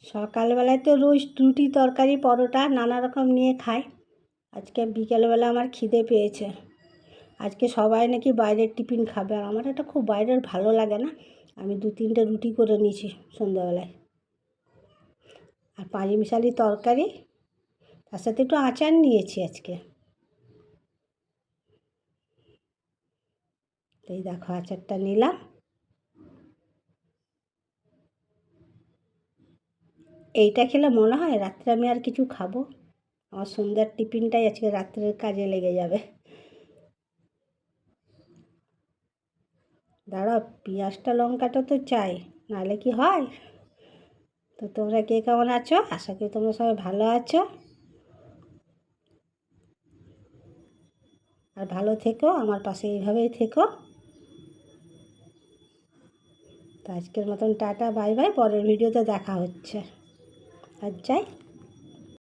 সকালবেলায় তো রোজ রুটি তরকারি পরোটা নানা রকম নিয়ে খাই। আজকে বিকেলবেলা আমার খিদে পেয়েছে। আজকে সবাই নাকি বাইরের টিফিন খাবে, আর আমার এটা খুব বাইরের ভালো লাগে না। আমি 2-3টে রুটি করে নিয়েছি সন্ধ্যাবেলায়, আর পাঁচমিশালি তরকারি, তার সাথে একটু আচার নিয়েছি আজকে। এই দেখো আচারটা নিলাম। এইটা খেলে মনে হয় রাত্রে আমি আর কিছু খাবো। আমার সন্ধ্যার টিফিনটাই আজকে রাত্রের কাজে লেগে যাবে। দাঁড়াও, পেঁয়াজটা লঙ্কাটা তো চাই, নাহলে কি হয়। তো তোমরা কে কেমন আছো? আশা করি তোমরা সবাই ভালো আছো, আর ভালো থেকো, আমার পাশে এইভাবেই থেকো। তো আজকের মতন টাটা, বাই বাই। পরের ভিডিওতে দেখা হচ্ছে। আর যাই।